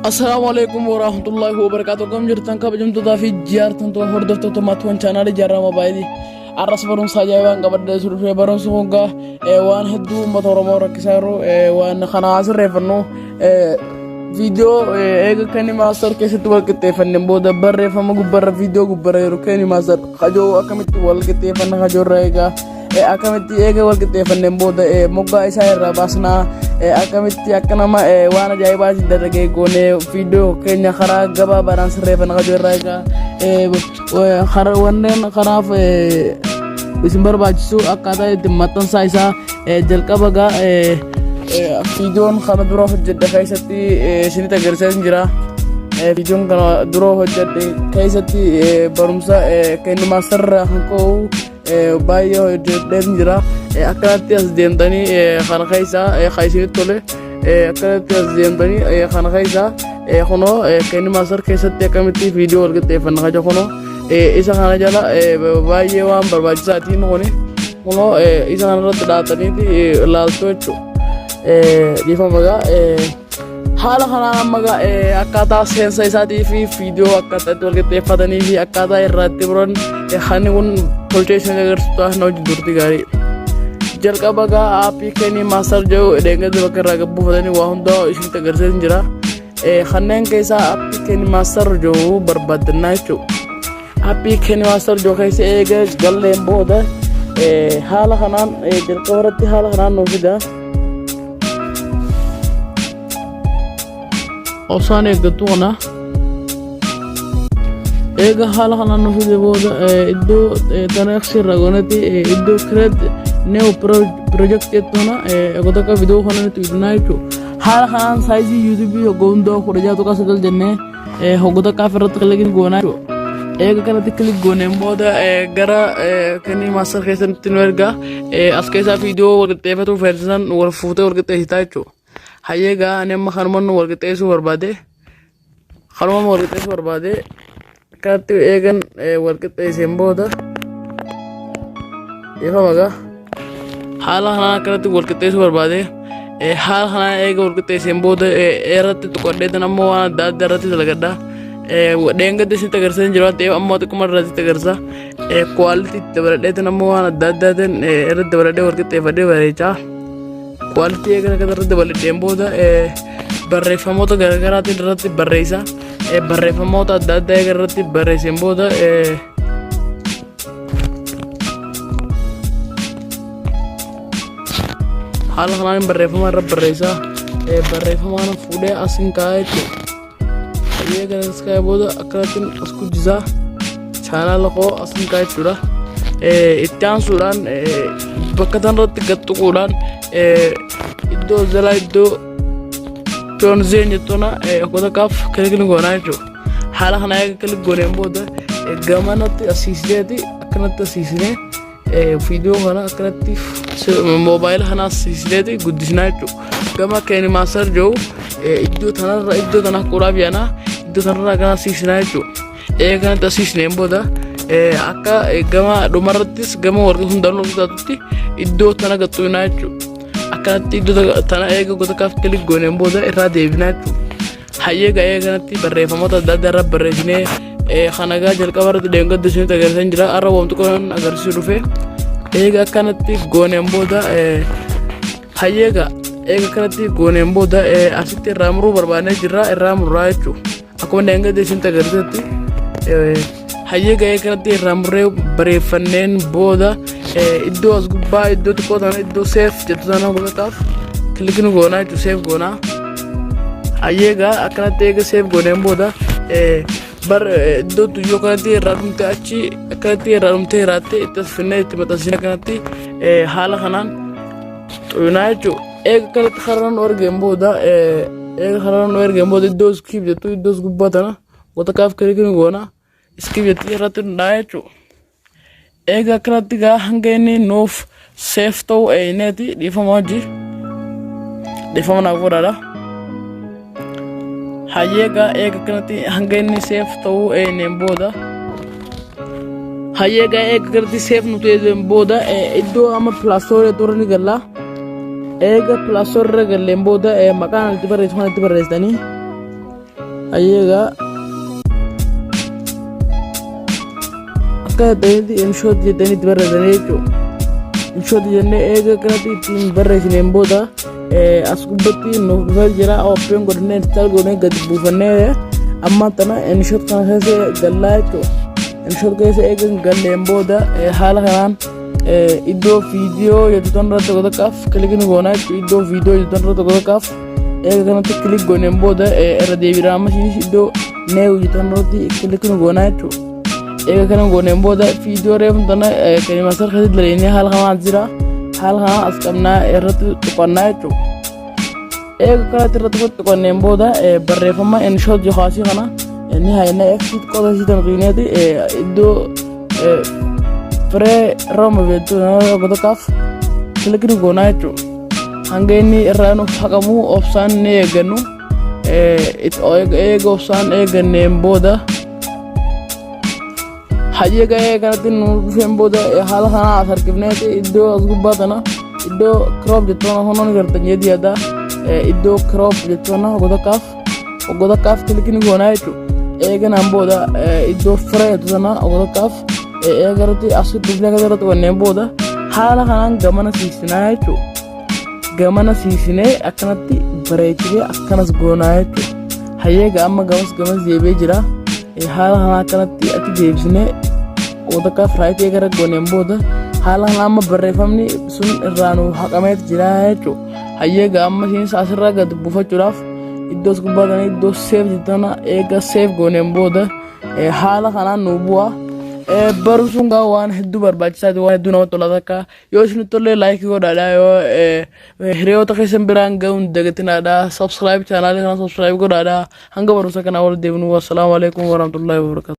السلام عليكم ورحمة الله وبركاته. كم جرتان كبجم تضافي جارتان تو هردر تو ماتوان channel جارا موبايلي arras barun saja wan gabadde surfe barun suga wan heddu motor mora kisaro wan khana asre fanno video ega kani master kese tu walkete fanne boda barre fama gubbarra video gubbarra ro kani master khajo akamit walkete fanna khajo rega akamit ega walkete fanne boda mogga isaira basna akamit akanama wana jaybaji darage gone video kenya khara gaba baran sre fanna khajo rega khara wannen kharaf isimbar bajisu akada dimatan saisa jalqabaga fiidiyoon kana dura hojjedhe keessatti isinita agarsiisan jira. Fiidiyoon kana dura hojjedhe keessatti barumsa kenni maastarra hankoo baay'ee hojjedheen jira. Akkanatti as deemtanii kana keessa isinit tole akkanatti as deemtanii kana keessa kunoo kenni maastar keessatti akkamitti fiidiyoo walqixxeeffanna kaja kunoo isa kana jala baay'ee waan barbaachisaatiin kunoo isa kanarratti dhaataniiti ilaaltuu jechuudha. Difa maga hala khana maga akata sensa isati fi video akata tolkete fadani fi akata irratti buron khani un pollution agar sta no durti gari jalqa baga api keni master jo denga de bakara gabu fadani wa hondo isin ta garse jira khanen kaisa api keni master jo barbadna chu api keni master jo kaise ega galle boda hala khanan jalqa warati hala khanan no fida أوصاني قطونا إيجا حالا خلنا نفيد بودا إدو تناقشي رغونتي إدو كريد نيو بروجكت يتونا أقودك فيديو خلنا نتويدنايتو حالا خلنا سايزي يوتيوبي هقوندو خرجاتو كاسدل جنة هقودك فرطك لكن قونايتو إيجا كانت كليك قونين بودا غرا كني ماستر خيسان تنورغا أسكيسا فيديو ورقتيفتو فرسان ورفوتو ورقتيفتايتو hayega anema kharman warqiteesu barbade kharman warqiteesu barbade katti egan warqiteesen booda ifa maga hala hana katti warqiteesu barbade hala hana ega warqiteesen booda eratti tuqadde nammo wana daddarati dalagada denga desi tagarsan jirate amma tukumar rati tagarsa quality tabarade nammo wana daddaden erat dabarade warqiteefade barecha quality eega kadarratti bal'een booda barreeffamoota garaagaraatiin irratti barreessa barreeffamoota adda addaa eega irratti barreesseen booda haala kanaan barreeffama irra barreessa barreeffamaan fuudhee asin kaa'ee jechuudha eega as kaa'ee booda akkanattiin as guddisaa chaanaala koo asin kaa'ee jechuudha itti aansuudhaan bakka tanarratti gattuquudhaan iddoo zala iddoo toonzeen jettuna akoota kaaf kalikni goonaa jechuudha haala kana eega kalik gooneen booda gamanatti asiisineeti akkanatti asiisinee fiidiyoo kana akkanatti moobaayila kana asiisineeti guddisnaa jechuudha gama keeni maastar jiru iddoo tanarra quraaf yaanaa iddoo tanarra kana asiisinaa jechuudha eega kanatti asiisneen booda akka gama dhumarrattis gama warqi hundaan taatutti iddoo tana gattuunaa jechuudha akkanatti iddoo tana eega goota kaaf kalik gooneen booda irraa deebinaa jechuudha hayyeega eega kanatti barreeffamoota adda addaa irra barreessinee kanagaa jalqaba irratti deemgadda isinit agarsiisan jira arra wamtu qoran agarsiisu dhufe eega akkanatti gooneen booda hayyeega eega kanatti gooneen booda asitti irraa muruu barbaadnee jirra irraa murraa jechuudha akkuma deemgadda isinit agarsiisatti hayyeega eega kanatti irraa murree bareeffanneen booda iddoo as gubbaa iddoo xiqqoo tana iddoo seef jettu tana godhataaf kilikni goonaa jechuudha seef goonaa hayyeega akkanatti eega seef gooneen booda iddoo tuyyoo kanatti irraa dhumte achi akkanatti irraa dhumte hiraattee itti as finnee itti maxxansine akkanatti haala kanaan xuyunaa jechuudha eega kanatti karaan argeen booda iddoo iskiif jettu iddoo as gubbaa tana goota kaaf kilikni goonaa iskiif jettu irratti hundaa jechuudha eega akkanatti gaa hanga inni nuuf seef ta'u eeneeti dhiifama wajji dhiifama naaf godhaadha hayyeega eega akkanatti hanga inni seef ta'u eeneen booda hayyeega eega akkanatti seef nuti eeneen booda iddoo amma pilaastooree turre ni galla eega pilaastooree galleen booda maqaan itti barreessu kan itti barreessitanii ayaga akka daydi inshood jedhanii barreessanii jechuudha. Inshood jennee eega kanatti ittiin barreessineen booda as gubbatti nuuf dhufee jira ooppiin godhannee instaal goonee gadi buufannee amma tana inshood kana keessa gallaa jechuudha. Inshood keessa eega galleen booda haala kanaan iddoo viidiyoo jedhu irratti tokko tokkaaf kilikni goonaa jechuudha. Iddoo viidiyoo jedhu irratti tokko tokkaaf eega kanatti kilik gooneen booda irra deebiidhaan ammasiinis iddoo neewu jedhu irratti kilikni goonaa jechuudha. Eega kana gooneen booda viidiyoo reefu tana kan masar keessatti daleenee haala kanaan jira. Haala kanaan as qabnaa irratti tuqannaa jechuudha. Eega kanatti irratti tuqanneen booda barreeffama inshoot jokaasii kana ni hayna exit qoda sitan qineeti iddoo firee rooma beektu nama tokkaaf kilikni goonaa jechuudha. Hanga inni irraa nuuf haqamu obsaan ni eeggannu. Eega obsaan eegganneen booda hayyega kanatti nu dhufeen booda haala kanaa as harkifneeti iddoo as gubbaa tana iddoo crop jettoona honoon gartan jedhi yaada iddoo crop jettoona ogotakkaaf kilikni goonaa jechuudha. Eeganaan booda iddoo firee jettu tana ogotakkaaf eegarratti as dhufnee kanarratti wanneen booda haala kanaan gamana siisinaa jechuudha. Gamana siisinee akkanatti bareechinee akkanas goonaa jechuudha. Hayyega amma gamas deebee jira. Haala kanaa akkanatti ati deebisnee ogotakkaaf raayitee gara gooneen booda haala kanaa amma barreeffamni sun irraa nu haqameet jira jechuudha. Hayyega amma isinis asirraa gad buufachuudhaaf iddoo as gubbaa tana iddoo seef jettana eega seef gooneen booda haala kanaan nu bu'a. Baruu sun gaa waan hedduu barbaachisaati waan hedduu namatti tolata akka yoo isin tollee laayikii godhaadha yoo hiriyoota keessan biraan ga'uun dagatinaadha subscribe chaanaalii kana subscribe godhaadha hanga barumsa kana wal deebinu wassalaamu alaikum warahmatullahi wabarakatuh.